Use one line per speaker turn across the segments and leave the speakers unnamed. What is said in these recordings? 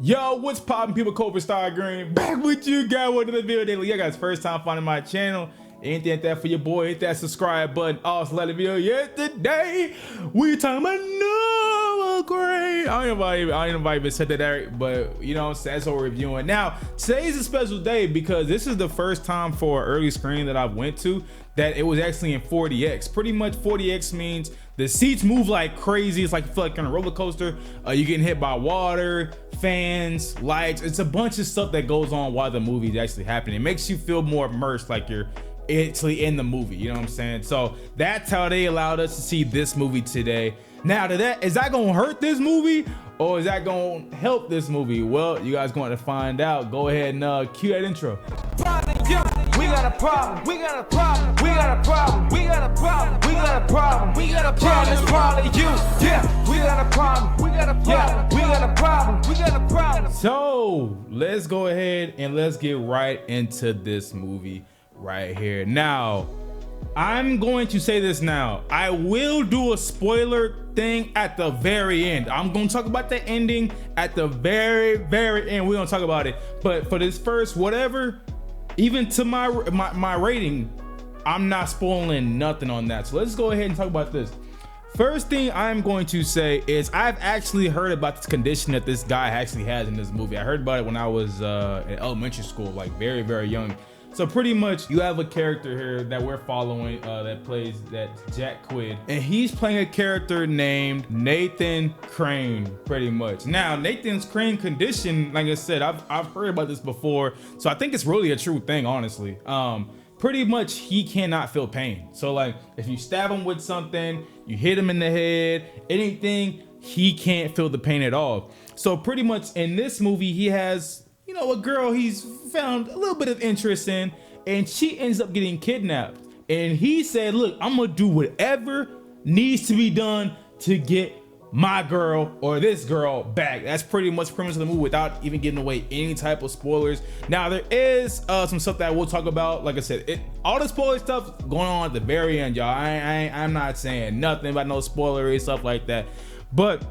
Yo, what's poppin', people? Cobra Star Green back with you guys with another video daily. You guys first time finding my channel, anything that for your boy, hit that subscribe button. Also like the video. Yesterday we talking about Novocaine. I don't know if I even said that, Eric, but you know, that's what we're reviewing. Now today's a special day because this is the first time for an early screening that I went to that it was actually in 40x. Pretty much 40x means the seats move like crazy. It's like you feel like on a roller coaster. You're getting hit by water, fans, lights. It's a bunch of stuff that goes on while the movie is actually happening. It makes you feel more immersed, like you're actually in the movie. You know what I'm saying? So that's how they allowed us to see this movie today. Now, is that gonna hurt this movie or is that gonna help this movie? Well, you guys going to find out. Go ahead and cue that intro.
We got a problem, we got a problem, we got a problem, we got a problem, we got a problem, we got a problem, it's probably you, yeah, we got a problem, we got a problem, yeah, we got a problem, we got a problem.
So let's go ahead and let's get right into this movie right here. Now, I'm going to say this now. I will do a spoiler thing at the very end. I'm going to talk about the ending at the very end. We're going to talk about it. But for this first, whatever, even to my rating, I'm not spoiling nothing on that. So let's go ahead and talk about this. First thing I'm going to say is I've actually heard about this condition that this guy actually has in this movie. I heard about it when I was in elementary school, like very young. So pretty much you have a character here that we're following that plays that Jack Quid, and he's playing a character named Nathan Crane, pretty much. Now Nathan's Crane condition, like I said, I've heard about this before, so I think it's really a true thing, honestly. Pretty much he cannot feel pain. So like if you stab him with something, you hit him in the head, anything, he can't feel the pain at all. So pretty much in this movie he has, you know, a girl he's found a little bit of interest in, and she ends up getting kidnapped. And he said, look, I'm gonna do whatever needs to be done to get my girl or this girl back. That's pretty much the premise of the movie without even giving away any type of spoilers. Now there is some stuff that we'll talk about. Like I said, all the spoiler stuff going on at the very end, y'all. I'm not saying nothing about no spoilery stuff like that, but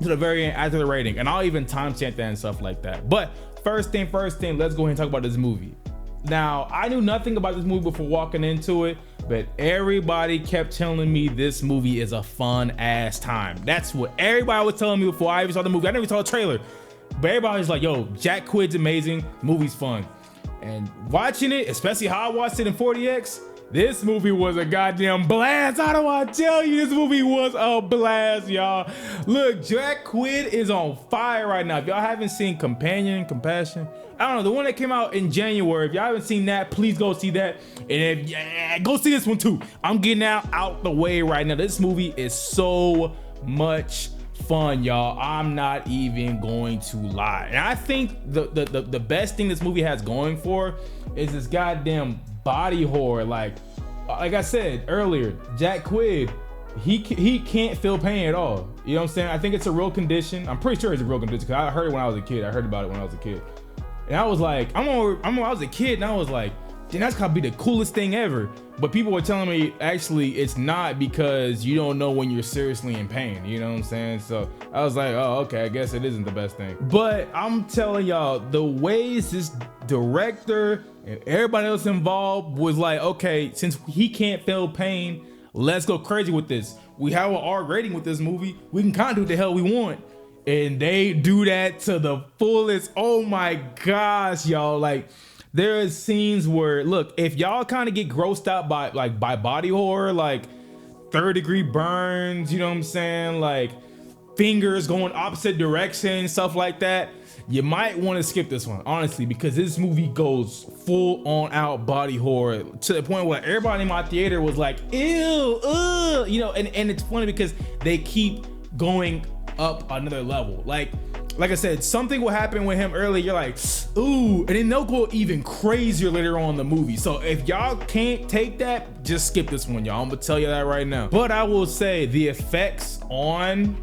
to the very end after the rating, and I'll even timestamp that and stuff like that. But first thing, let's go ahead and talk about this movie. Now, I knew nothing about this movie before walking into it, but everybody kept telling me this movie is a fun ass time. That's what everybody was telling me before I even saw the movie. I never saw a trailer, but everybody was like, yo, Jack Quid's amazing, movie's fun. And watching it, especially how I watched it in 40x, this movie was a goddamn blast. I don't want to tell you, this movie was a blast, y'all. Look, Jack Quid is on fire right now. If y'all haven't seen Compassion, I don't know, the one that came out in January, if y'all haven't seen that, please go see that. And go see this one too. I'm getting out the way right now. This movie is so much fun, y'all. I'm not even going to lie. And I think the best thing this movie has going for is this goddamn body horror. Like I said earlier, Jack Quid, he can't feel pain at all. You know what I'm saying? I think it's a real condition. I'm pretty sure it's a real condition because I heard it when I was a kid. I heard about it when I was a kid, and I was like, I was a kid and I was like, damn, that's gotta be the coolest thing ever. But people were telling me actually it's not, because you don't know when you're seriously in pain. You know what I'm saying? So I was like, oh, okay, I guess it isn't the best thing. But I'm telling y'all, the ways this director and everybody else involved was like, okay, since he can't feel pain, let's go crazy with this. We have an R rating with this movie. We can kind of do what the hell we want. And they do that to the fullest. Oh my gosh, y'all. Like, there are scenes where, look, if y'all kind of get grossed out by body horror, like third-degree burns, you know what I'm saying? Like fingers going opposite direction, stuff like that, you might want to skip this one, honestly, because this movie goes full on out body horror to the point where everybody in my theater was like, ew, you know, and it's funny because they keep going up another level. Like I said, something will happen with him early, you're like, ooh, and then they'll go even crazier later on in the movie. So if y'all can't take that, just skip this one, y'all. I'm gonna tell you that right now. But I will say the effects on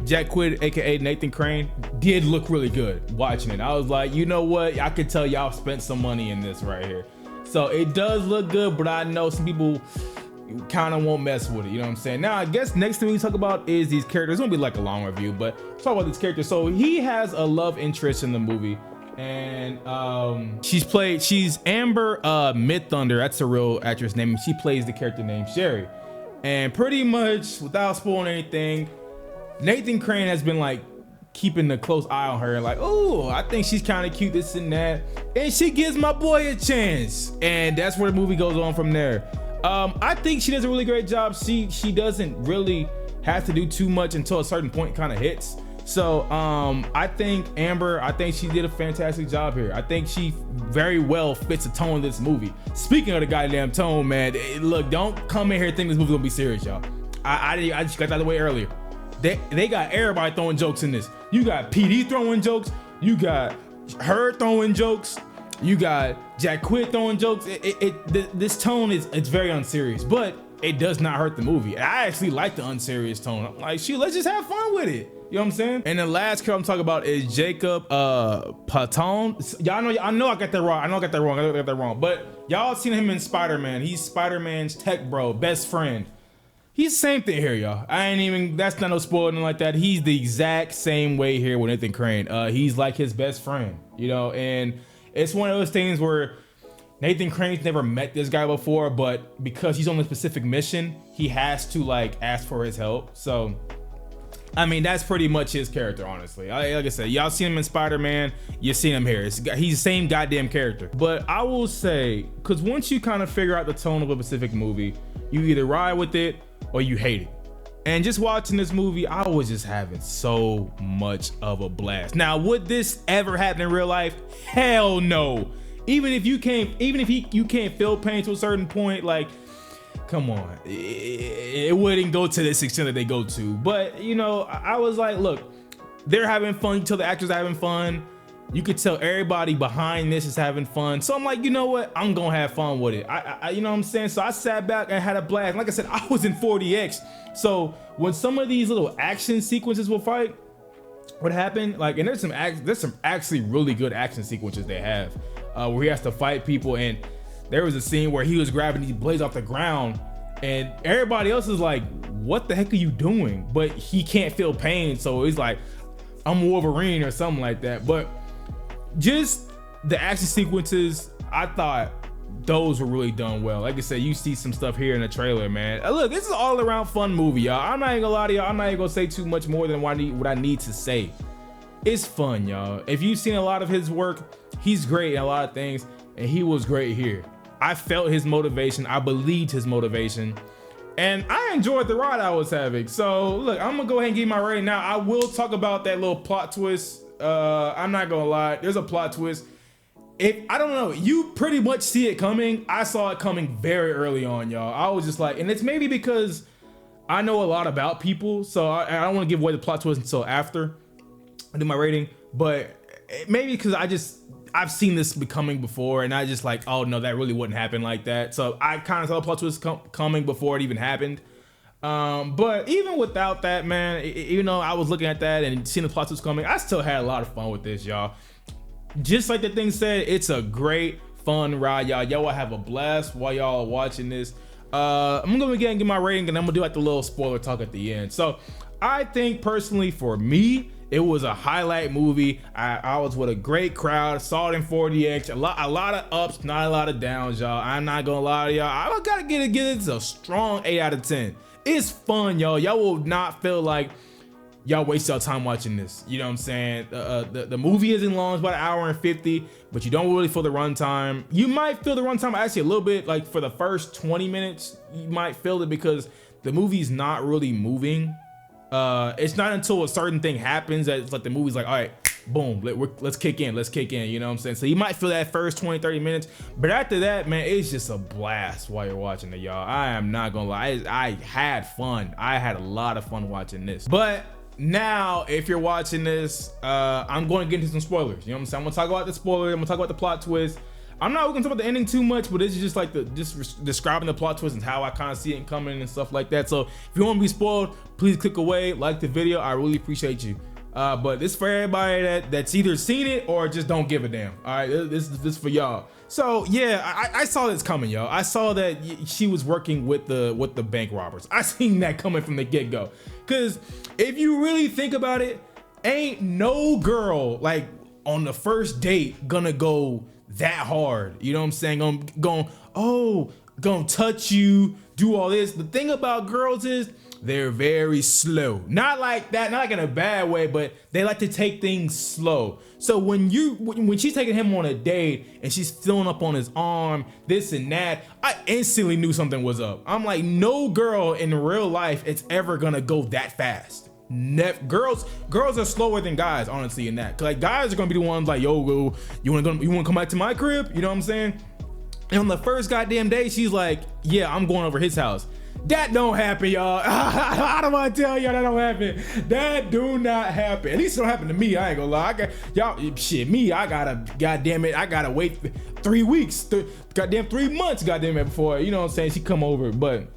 Jack Quid, aka Nathan Crane, did look really good watching it. I was like, you know what, I could tell y'all spent some money in this right here. So it does look good, but I know some people, kind of won't mess with it. You know what I'm saying? Now, I guess next thing we talk about is these characters. It's gonna be like a long review, but let's talk about these characters. So he has a love interest in the movie, and she's Amber Midthunder. That's a real actress name. She plays the character named Sherry, and pretty much without spoiling anything, Nathan Crane has been like keeping a close eye on her, like, oh, I think she's kind of cute, this and that, and she gives my boy a chance, and that's where the movie goes on from there. I think she does a really great job. She doesn't really have to do too much until a certain point kind of hits. So I think Amber, I think she did a fantastic job here. I think she very well fits the tone of this movie. Speaking of the goddamn tone, man, look, don't come in here thinking this movie's gonna be serious, y'all. I just got that out of the way earlier. They got everybody throwing jokes in this. You got PD throwing jokes. You got her throwing jokes. You got Jack Quid throwing jokes. This tone it's very unserious, but it does not hurt the movie. I actually like the unserious tone. I'm like, shoot, let's just have fun with it. You know what I'm saying? And the last character I'm talking about is Jacob Patton. Y'all know, I know I got that wrong. I got that wrong. But y'all seen him in Spider-Man. He's Spider-Man's tech bro, best friend. He's the same thing here, y'all. That's not no spoiling like that. He's the exact same way here with Nathan Crane. He's like his best friend, you know, and it's one of those things where Nathan Crane's never met this guy before, but because he's on a specific mission, he has to like ask for his help. So, I mean, that's pretty much his character, honestly. Like I said, y'all seen him in Spider-Man, you seen him here. He's the same goddamn character. But I will say, because once you kind of figure out the tone of a specific movie, you either ride with it or you hate it. And just watching this movie, I was just having so much of a blast. Now, would this ever happen in real life? Hell no. Even if you can't feel pain to a certain point, like, come on, it wouldn't go to this extent that they go to. But you know, I was like, look, they're having fun. You tell the actors are having fun. You could tell everybody behind this is having fun. So I'm like, you know what? I'm gonna have fun with it. I you know what I'm saying? So I sat back and had a blast. Like I said, I was in 40X. So when some of these little action sequences will fight, what happened? Like, and there's some actually really good action sequences they have, where he has to fight people. And there was a scene where he was grabbing these blades off the ground, and everybody else is like, "What the heck are you doing?" But he can't feel pain, so he's like, "I'm Wolverine" or something like that. But just the action sequences, I thought those were really done well. Like I said, you see some stuff here in the trailer, man. Look, this is all around fun movie, y'all. I'm not even gonna lie to y'all. I'm not even gonna say too much more than what I need to say. It's fun, y'all. If you've seen a lot of his work, he's great in a lot of things, and he was great here. I felt his motivation. I believed his motivation, and I enjoyed the ride I was having. So look, I'm gonna go ahead and give my rating now. I will talk about that little plot twist. I'm not gonna lie, there's a plot twist. I don't know, you pretty much see it coming. I saw it coming very early on, y'all. I was just like, and it's maybe because I know a lot about people, so I don't want to give away the plot twist until after I do my rating. But maybe because I've seen this coming before, and I just like, oh no, that really wouldn't happen like that. So I kind of saw the plot twist coming before it even happened. But even without that, man, you know, I was looking at that and seeing the plot twist coming, I still had a lot of fun with this, y'all. Just like the thing said, it's a great fun ride, y'all. Y'all will have a blast while y'all are watching this. I'm gonna get my rating, and I'm gonna do like the little spoiler talk at the end. So I think personally for me, it was a highlight movie. I was with a great crowd, saw it in 40X, a lot of ups, not a lot of downs, y'all. I'm not gonna lie to y'all. I gotta get it a strong 8 out of 10. It's fun, y'all. Y'all will not feel like y'all waste your time watching this. You know what I'm saying? The movie isn't long, it's about 1 hour and 50, but you don't really feel the runtime. You might feel the runtime actually a little bit, like for the first 20 minutes, you might feel it because the movie's not really moving. It's not until a certain thing happens that it's like the movie's like, all right, boom, let's kick in, you know what I'm saying? So you might feel that first 20-30 minutes, but after that, man, it's just a blast while you're watching it, y'all. I am not gonna lie, I had fun. I had a lot of fun watching this. But now, if you're watching this, I'm going to get into some spoilers. You know what I'm saying? I'm gonna talk about the spoiler, I'm gonna talk about the plot twist. I'm not gonna talk about the ending too much, but this is just like describing the plot twist and how I kind of see it coming and stuff like that. So if you want to be spoiled, please click away, like the video. I really appreciate you. But this for everybody that's either seen it or just don't give a damn. All right, this for y'all. So yeah, I saw this coming, yo. I saw that she was working with the bank robbers. I seen that coming from the get-go. Cause if you really think about it, ain't no girl like on the first date gonna go that hard. You know what I'm saying? Gonna touch you, do all this. The thing about girls is they're very slow. Not like that, not like in a bad way, but they like to take things slow. So when she's taking him on a date and she's filling up on his arm, this and that, I instantly knew something was up. I'm like, no girl in real life is ever gonna go that fast. Girls are slower than guys, honestly, in that. 'Cause like guys are gonna be the ones like, yo, you wanna come back to my crib? You know what I'm saying? And on the first goddamn day, she's like, yeah, I'm going over his house. That don't happen, y'all. I don't want to tell y'all that don't happen. That do not happen. At least it don't happen to me. I ain't gonna lie. I gotta wait 3 weeks, goddamn 3 months, goddamn it, before, you know what I'm saying, she come over. But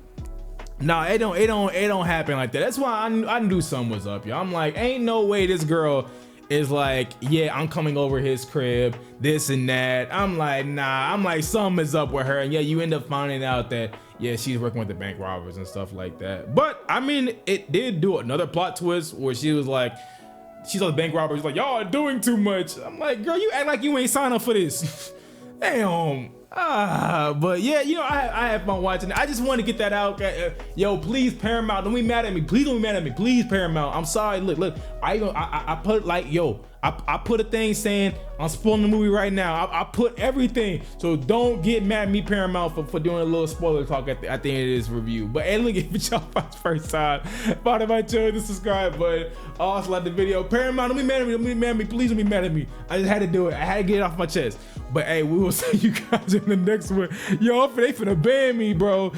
nah, it don't happen like that. That's why I knew something was up, y'all. I'm like, ain't no way this girl is like, yeah, I'm coming over his crib, this and that. I'm like, nah. I'm like, something is up with her. And yeah, you end up finding out that, yeah, she's working with the bank robbers and stuff like that. But I mean, it did do another plot twist where she was like, she's on the bank robbers, like, y'all are doing too much. I'm like, girl, you act like you ain't signed up for this. Damn. But yeah, you know, I had fun watching it. I just want to get that out. Yo, please, Paramount, don't be mad at me. Please don't be mad at me. Please, Paramount. I'm sorry. Look. I put like, yo, I put a thing saying I'm spoiling the movie right now. I put everything. So don't get mad at me, Paramount, for doing a little spoiler talk at the end of this review. But hey, look, if y'all watch first time, bottom of my channel, the subscribe button. Also like the video. Paramount, don't be mad at me. Don't be mad at me. Please don't be mad at me. I just had to do it. I had to get it off my chest. But hey, we will see you guys in the next one. Yo, they finna ban me, bro.